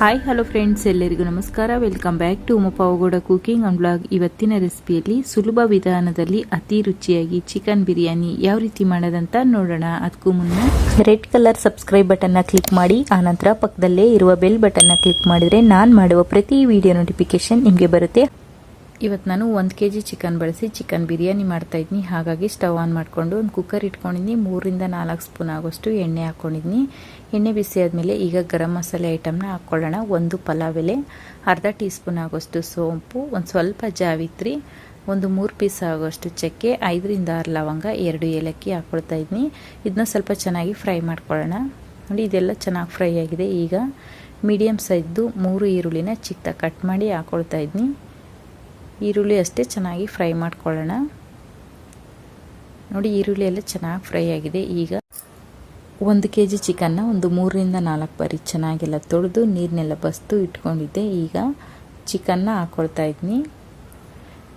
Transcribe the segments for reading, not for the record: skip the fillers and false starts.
Hi hello friends, ಎಲ್ಲರಿಗೂ ನಮಸ್ಕಾರ. Welcome back to Uma Pavagada cooking and blog. ಇವತ್ತಿನ ರೆಸಿಪಿಯಲ್ಲಿ ಸುಲಭ ವಿಧಾನದಲ್ಲಿ ಅತಿ ರುಚಿಯಾಗಿ ಚಿಕನ್ ಬಿರಿಯಾನಿ ಯಾವ ರೀತಿ ಮಾಡೋದಂತ ನೋಡೋಣ. ಅದಕ್ಕೂ ಮುನ್ನ ರೆಡ್ ಕಲರ್ ಸಬ್ಸ್ಕ್ರೈಬ್ ಬಟನ್ ನ ಕ್ಲಿಕ್ ಮಾಡಿ, ಆನಂತರ ಪಕ್ಕದಲ್ಲೇ ಇರುವ ಬೆಲ್ ಬಟನ್ ನ ಕ್ಲಿಕ್ ಮಾಡಿದ್ರೆ ನಾನು ಮಾಡುವ ಪ್ರತಿ ವಿಡಿಯೋ ನೋಟಿಫಿಕೇಶನ್ ನಿಮಗೆ ಬರುತ್ತೆ. ಇವತ್ತು ನಾನು 1 kg ಚಿಕನ್ ಬಳಸಿ ಚಿಕನ್ ಬಿರಿಯಾನಿ ಮಾಡ್ತಾ ಇದ್ದೀನಿ. ಹಾಗಾಗಿ ಸ್ಟವ್ ಆನ್ ಮಾಡಿಕೊಂಡು ಒಂದು ಕುಕ್ಕರ್ ಇಟ್ಕೊಂಡಿದ್ದೀನಿ. 3 ರಿಂದ 4 ಸ್ಪೂನ್ ಆಗೋಷ್ಟು ಎಣ್ಣೆ ಹಾಕ್ಕೊಂಡಿದ್ದೀನಿ. ಎಣ್ಣೆ ಬಿಸಿ ಆದಮೇಲೆ ಈಗ ಗರಂ ಮಸಾಲೆ ಐಟಮ್ನ ಹಾಕ್ಕೊಳ್ಳೋಣ. 1 ಪಲಾವ್ ಎಲೆ, ಅರ್ಧ ಟೀ ಸ್ಪೂನ್ ಆಗೋಷ್ಟು ಸೋಂಪು, ಒಂದು ಸ್ವಲ್ಪ ಜಾವಿತ್ರಿ, ಒಂದು 3 ಪೀಸ್ ಆಗೋಷ್ಟು ಚಕ್ಕೆ, 5 ರಿಂದ 6 ಲವಂಗ, 2 ಏಲಕ್ಕಿ ಹಾಕ್ಕೊಳ್ತಾ ಇದ್ದೀನಿ. ಇದನ್ನ ಸ್ವಲ್ಪ ಚೆನ್ನಾಗಿ ಫ್ರೈ ಮಾಡ್ಕೊಳ್ಳೋಣ. ನೋಡಿ, ಇದೆಲ್ಲ ಚೆನ್ನಾಗಿ ಫ್ರೈ ಆಗಿದೆ. ಈಗ ಮೀಡಿಯಮ್ ಸೈಜ್ದು 3 ಈರುಳ್ಳಿನ ಚಿಕ್ಕದಾಗಿ ಕಟ್ ಮಾಡಿ ಹಾಕ್ಕೊಳ್ತಾ ಇದ್ದೀನಿ. ಈರುಳ್ಳಿ ಅಷ್ಟೇ ಚೆನ್ನಾಗಿ ಫ್ರೈ ಮಾಡ್ಕೊಳ್ಳೋಣ. ನೋಡಿ, ಈರುಳ್ಳಿ ಎಲ್ಲ ಚೆನ್ನಾಗಿ ಫ್ರೈ ಆಗಿದೆ. ಈಗ 1 kg ಚಿಕನ್ನ ಒಂದು 3 ರಿಂದ 4 ಬಾರಿ ಚೆನ್ನಾಗೆಲ್ಲ ತೊಳೆದು ನೀರನ್ನೆಲ್ಲ ಬಸ್ತು ಇಟ್ಕೊಂಡಿದ್ದೆ. ಈಗ ಚಿಕನ್ನ ಹಾಕ್ಕೊಳ್ತಾ ಇದ್ದೀನಿ.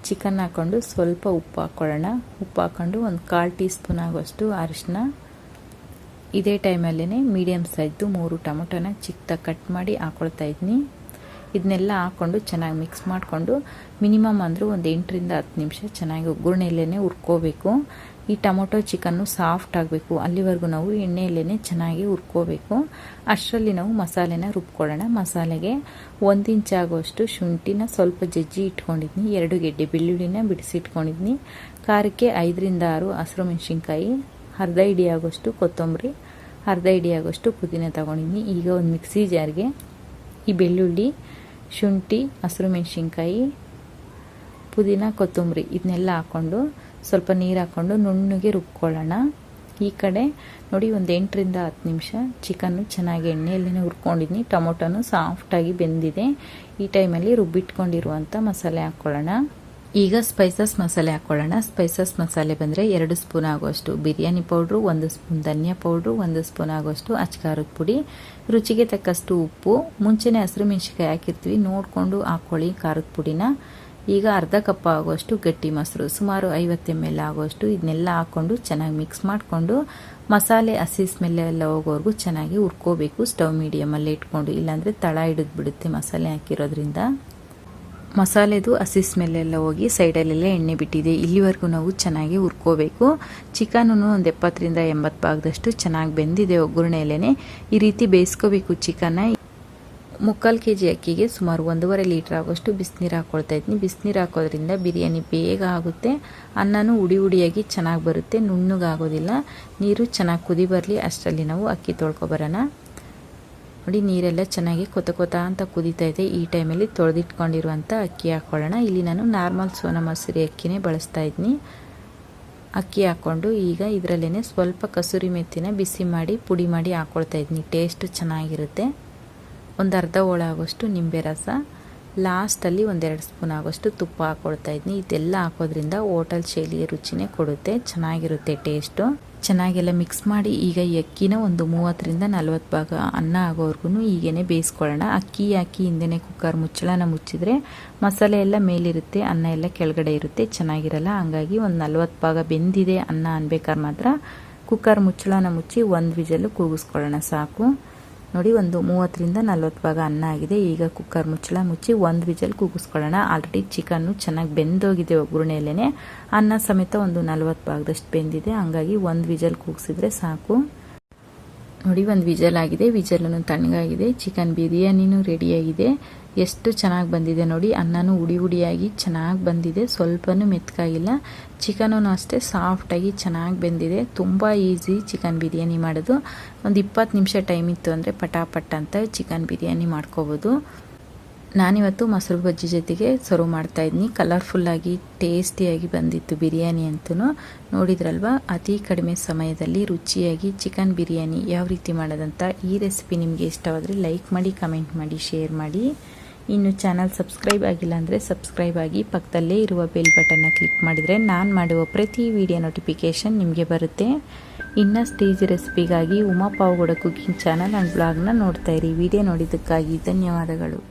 ಚಿಕನ್ ಹಾಕ್ಕೊಂಡು ಸ್ವಲ್ಪ ಉಪ್ಪು ಹಾಕ್ಕೊಳ್ಳೋಣ. ಉಪ್ಪು ಹಾಕ್ಕೊಂಡು ಒಂದು 1/4 ಟೀ ಸ್ಪೂನ್ ಆಗೋಷ್ಟು ಅರಿಶಿನ. ಇದೇ ಟೈಮಲ್ಲೇ ಮೀಡಿಯಮ್ ಸೈಜ್ದು 3 ಟೊಮೊಟೊನ ಚಿಕ್ಕದಾಗಿ ಕಟ್ ಮಾಡಿ ಹಾಕ್ಕೊಳ್ತಾ ಇದ್ದೀನಿ. ಇದನ್ನೆಲ್ಲ ಹಾಕ್ಕೊಂಡು ಚೆನ್ನಾಗಿ ಮಿಕ್ಸ್ ಮಾಡಿಕೊಂಡು ಮಿನಿಮಮ್ ಅಂದರೂ ಒಂದು 8 ರಿಂದ 10 ನಿಮಿಷ ಚೆನ್ನಾಗಿ ಒಗ್ಗರಣೆಯಲ್ಲೇ ಹುರ್ಕೋಬೇಕು. ಈ ಟೊಮೊಟೊ ಚಿಕನ್ನು ಸಾಫ್ಟ್ ಆಗಬೇಕು, ಅಲ್ಲಿವರೆಗೂ ನಾವು ಎಣ್ಣೆಯಲ್ಲೇ ಚೆನ್ನಾಗಿ ಹುರ್ಕೋಬೇಕು. ಅಷ್ಟರಲ್ಲಿ ನಾವು ಮಸಾಲೆನ ರುಬ್ಕೊಳ್ಳೋಣ. ಮಸಾಲೆಗೆ 1 ಇಂಚ್ ಆಗೋಷ್ಟು ಶುಂಠಿನ ಸ್ವಲ್ಪ ಜಜ್ಜಿ ಇಟ್ಕೊಂಡಿದ್ನಿ, 2 ಗೆಡ್ಡೆ ಬೆಳ್ಳುಳ್ಳಿನ ಬಿಡಿಸಿಟ್ಕೊಂಡಿದ್ನಿ, ಖಾರಕ್ಕೆ 5 ರಿಂದ 6 ಹಸಿರು ಮೆಣಸಿನ್ಕಾಯಿ, ಅರ್ಧ ಹಿಡಿ ಆಗೋಷ್ಟು ಕೊತ್ತಂಬರಿ, ಅರ್ಧ ಹಿಡಿ ಆಗೋಷ್ಟು ಪುದೀನ ತಗೊಂಡಿದ್ನಿ. ಈಗ ಒಂದು ಮಿಕ್ಸಿ ಜಾರ್ಗೆ ಈ ಬೆಳ್ಳುಳ್ಳಿ, ಶುಂಠಿ, ಹಸಿರು ಮೆಣಸಿನ್ಕಾಯಿ, ಪುದೀನ, ಕೊತ್ತಂಬರಿ ಇದನ್ನೆಲ್ಲ ಹಾಕ್ಕೊಂಡು ಸ್ವಲ್ಪ ನೀರು ಹಾಕ್ಕೊಂಡು ನುಣ್ಣಗೆ ರುಬ್ಕೊಳ್ಳೋಣ. ಈ ಕಡೆ ನೋಡಿ, ಒಂದು 8 ರಿಂದ 10 ನಿಮಿಷ ಚಿಕನ್ನು ಚೆನ್ನಾಗಿ ಎಣ್ಣೆಯಲ್ಲೇ ಹುರ್ಕೊಂಡಿದ್ನಿ. ಟೊಮೊಟೊನು ಸಾಫ್ಟಾಗಿ ಬೆಂದಿದೆ. ಈ ಟೈಮಲ್ಲಿ ರುಬ್ಬಿಟ್ಕೊಂಡಿರುವಂಥ ಮಸಾಲೆ ಹಾಕ್ಕೊಳ್ಳೋಣ. ಈಗ ಸ್ಪೈಸಸ್ ಮಸಾಲೆ ಹಾಕ್ಕೊಳ್ಳೋಣ. ಸ್ಪೈಸಸ್ ಮಸಾಲೆ ಬಂದರೆ 2 ಸ್ಪೂನ್ ಆಗೋಷ್ಟು ಬಿರಿಯಾನಿ ಪೌಡ್ರು, 1 ಸ್ಪೂನ್ ಧನಿಯಾ ಪೌಡ್ರು, 1 ಸ್ಪೂನ್ ಆಗೋಷ್ಟು ಅಚ್ಕಾರದ ಪುಡಿ, ರುಚಿಗೆ ತಕ್ಕಷ್ಟು ಉಪ್ಪು. ಮುಂಚೆನೇ ಹಸಿರು ಮೆಣಸಿನ್ಕಾಯಿ ಹಾಕಿರ್ತೀವಿ, ನೋಡಿಕೊಂಡು ಹಾಕ್ಕೊಳ್ಳಿ ಖಾರದ ಪುಡಿನ. ಈಗ ಅರ್ಧ ಕಪ್ ಆಗೋಷ್ಟು ಗಟ್ಟಿ ಮೊಸರು, ಸುಮಾರು 50 ml ಆಗೋಷ್ಟು, ಇದನ್ನೆಲ್ಲ ಹಾಕ್ಕೊಂಡು ಚೆನ್ನಾಗಿ ಮಿಕ್ಸ್ ಮಾಡಿಕೊಂಡು ಮಸಾಲೆ ಹಸಿ ಸ್ಮೆಲ್ ಎಲ್ಲ ಹೋಗೋವರೆಗೂ ಚೆನ್ನಾಗಿ ಹುರ್ಕೋಬೇಕು. ಸ್ಟವ್ ಮೀಡಿಯಮಲ್ಲಿ ಇಟ್ಕೊಂಡು, ಇಲ್ಲಾಂದರೆ ತಳ ಹಿಡಿದು ಬಿಡುತ್ತೆ ಮಸಾಲೆ ಹಾಕಿರೋದ್ರಿಂದ. ಮಸಾಲೆದು ಹಸಿ ಸ್ಮೆಲ್ ಎಲ್ಲ ಹೋಗಿ ಸೈಡಲ್ಲೆಲ್ಲ ಎಣ್ಣೆ ಬಿಟ್ಟಿದೆ. ಇಲ್ಲಿವರೆಗೂ ನಾವು ಚೆನ್ನಾಗಿ ಹುರ್ಕೋಬೇಕು. ಚಿಕನ್ನು ಒಂದು 70 ರಿಂದ 80 ಭಾಗದಷ್ಟು ಚೆನ್ನಾಗಿ ಬೆಂದಿದೆ ಒಗ್ಗರಣೆಯಲ್ಲೇ. ಈ ರೀತಿ ಬೇಯಿಸ್ಕೋಬೇಕು ಚಿಕನ್ನ. 3/4 kg ಅಕ್ಕಿಗೆ ಸುಮಾರು 1.5 ಲೀಟರ್ ಆಗೋಷ್ಟು ಬಿಸಿನೀರು ಹಾಕ್ಕೊಳ್ತಾ ಇದ್ದೀನಿ. ಬಿಸಿನೀರು ಹಾಕೋದ್ರಿಂದ ಬಿರಿಯಾನಿ ಬೇಗ ಆಗುತ್ತೆ, ಅನ್ನನೂ ಉಡಿ ಉಡಿಯಾಗಿ ಚೆನ್ನಾಗಿ ಬರುತ್ತೆ, ನುಣ್ಣಗಾಗೋದಿಲ್ಲ. ನೀರು ಚೆನ್ನಾಗಿ ಕುದಿ ಬರಲಿ ಅಷ್ಟರಲ್ಲಿ ನಾವು ಅಕ್ಕಿ ತೊಳ್ಕೊಬರೋಣ. ನೋಡಿ, ನೀರೆಲ್ಲ ಚೆನ್ನಾಗಿ ಕೊತ ಅಂತ ಕುದೀತಾ ಇದೆ. ಈ ಟೈಮಲ್ಲಿ ತೊಳೆದಿಟ್ಕೊಂಡಿರುವಂಥ ಅಕ್ಕಿ ಹಾಕ್ಕೊಳ್ಳೋಣ. ಇಲ್ಲಿ ನಾನು ನಾರ್ಮಲ್ ಸೋನಾ ಮಸೂರಿ ಅಕ್ಕಿನೇ ಬಳಸ್ತಾ ಇದ್ದೀನಿ. ಅಕ್ಕಿ ಹಾಕ್ಕೊಂಡು ಈಗ ಇದರಲ್ಲೇ ಸ್ವಲ್ಪ ಕಸೂರಿ ಮೆಥಿನ ಬಿಸಿ ಮಾಡಿ ಪುಡಿ ಮಾಡಿ ಹಾಕ್ಕೊಳ್ತಾ ಇದ್ದೀನಿ. ಟೇಸ್ಟ್ ಚೆನ್ನಾಗಿರುತ್ತೆ. ಒಂದು ಅರ್ಧ ಹೋಳ ಆಗೋಷ್ಟು ನಿಂಬೆ ರಸ, ಲಾಸ್ಟಲ್ಲಿ 1-2 ಸ್ಪೂನ್ ಆಗೋಷ್ಟು ತುಪ್ಪ ಹಾಕ್ಕೊಳ್ತಾ ಇದ್ದೀನಿ. ಇದೆಲ್ಲ ಹಾಕೋದ್ರಿಂದ ಹೋಟೆಲ್ ಶೈಲಿಯ ರುಚಿನೇ ಕೊಡುತ್ತೆ, ಚೆನ್ನಾಗಿರುತ್ತೆ ಟೇಸ್ಟು. ಚೆನ್ನಾಗೆಲ್ಲ ಮಿಕ್ಸ್ ಮಾಡಿ ಈಗ ಈ ಅಕ್ಕಿನ ಒಂದು 30 ರಿಂದ 40 ಭಾಗ ಅನ್ನ ಆಗೋವರೆಗೂ ಹೀಗೇ ಬೇಯಿಸ್ಕೊಳ್ಳೋಣ. ಅಕ್ಕಿ ಹಾಕಿ ಹಿಂದೆನೇ ಕುಕ್ಕರ್ ಮುಚ್ಚಳನ ಮುಚ್ಚಿದ್ರೆ ಮಸಾಲೆ ಎಲ್ಲ ಮೇಲಿರುತ್ತೆ, ಅನ್ನ ಎಲ್ಲ ಕೆಳಗಡೆ ಇರುತ್ತೆ, ಚೆನ್ನಾಗಿರಲ್ಲ. ಹಂಗಾಗಿ ಒಂದು 40 ಭಾಗ ಬೆಂದಿದೆ ಅನ್ನ ಅನ್ಬೇಕಾದ್ರೆ ಮಾತ್ರ ಕುಕ್ಕರ್ ಮುಚ್ಚಳನ ಮುಚ್ಚಿ 1 ವಿಜಲ್ ಕೂಗಿಸ್ಕೊಳ್ಳೋಣ ಸಾಕು. ನೋಡಿ, ಒಂದು 30 ರಿಂದ 40 ಭಾಗ ಅನ್ನ ಆಗಿದೆ. ಈಗ ಕುಕ್ಕರ್ ಮುಚ್ಚಳ ಮುಚ್ಚಿ 1 ವಿಜಲ್ ಕೂಗಿಸ್ಕೊಳ್ಳೋಣ. ಆಲ್ರೆಡಿ ಚಿಕನ್ನು ಚೆನ್ನಾಗಿ ಬೆಂದೋಗಿದೆ ಒಗ್ಗರಣೆಯಲ್ಲೇ. ಅನ್ನ ಸಮೇತ ಒಂದು 40 ಭಾಗದಷ್ಟು ಬೆಂದಿದೆ, ಹಂಗಾಗಿ 1 ವಿಜಲ್ ಕೂಗಿಸಿದ್ರೆ ಸಾಕು. ನೋಡಿ, 1 ವಿಜಲ್ ಆಗಿದೆ. ವಿಜಲನ್ನು ತಣ್ಣಗಾಗಿದೆ. ಚಿಕನ್ ಬಿರಿಯಾನಿನೂ ರೆಡಿಯಾಗಿದೆ. ಎಷ್ಟು ಚೆನ್ನಾಗಿ ಬಂದಿದೆ ನೋಡಿ. ಅನ್ನನೂ ಉಡಿ ಉಡಿಯಾಗಿ ಚೆನ್ನಾಗಿ ಬಂದಿದೆ, ಸ್ವಲ್ಪನೂ ಮೆತ್ತಗಾಗಿಲ್ಲ. ಚಿಕನೂ ಅಷ್ಟೇ ಸಾಫ್ಟಾಗಿ ಚೆನ್ನಾಗಿ ಬೆಂದಿದೆ. ತುಂಬ ಈಸಿ ಚಿಕನ್ ಬಿರಿಯಾನಿ ಮಾಡೋದು. ಒಂದು 20 ನಿಮಿಷ ಟೈಮ್ ಇತ್ತು ಅಂದರೆ ಪಟಾಪಟ್ ಅಂತ ಚಿಕನ್ ಬಿರಿಯಾನಿ ಮಾಡ್ಕೋಬೋದು. ನಾನಿವತ್ತು ಮೊಸರು ಬಜ್ಜಿ ಜೊತೆಗೆ ಸರ್ವ್ ಮಾಡ್ತಾಯಿದ್ದೀನಿ. ಕಲರ್ಫುಲ್ಲಾಗಿ ಟೇಸ್ಟಿಯಾಗಿ ಬಂದಿತ್ತು ಬಿರಿಯಾನಿ ಅಂತೂ. ನೋಡಿದ್ರಲ್ವ, ಅತಿ ಕಡಿಮೆ ಸಮಯದಲ್ಲಿ ರುಚಿಯಾಗಿ ಚಿಕನ್ ಬಿರಿಯಾನಿ ಯಾವ ರೀತಿ ಮಾಡೋದಂತ. ಈ ರೆಸಿಪಿ ನಿಮಗೆ ಇಷ್ಟವಾದರೆ ಲೈಕ್ ಮಾಡಿ, ಕಮೆಂಟ್ ಮಾಡಿ, ಶೇರ್ ಮಾಡಿ. ಇನ್ನು ಚಾನಲ್ ಸಬ್ಸ್ಕ್ರೈಬ್ ಆಗಿಲ್ಲ ಅಂದರೆ ಸಬ್ಸ್ಕ್ರೈಬ್ ಆಗಿ, ಪಕ್ಕದಲ್ಲೇ ಇರುವ ಬೆಲ್ ಬಟನ್ನ ಕ್ಲಿಕ್ ಮಾಡಿದರೆ ನಾನು ಮಾಡುವ ಪ್ರತಿ ವಿಡಿಯೋ ನೋಟಿಫಿಕೇಷನ್ ನಿಮಗೆ ಬರುತ್ತೆ. ಇನ್ನಷ್ಟು ಈಜಿ ರೆಸಿಪಿಗಾಗಿ Uma Pavagada cooking channel and ಬ್ಲಾಗ್ನ ನೋಡ್ತಾ ಇರಿ. ವಿಡಿಯೋ ನೋಡಿದ್ದಕ್ಕಾಗಿ ಧನ್ಯವಾದಗಳು.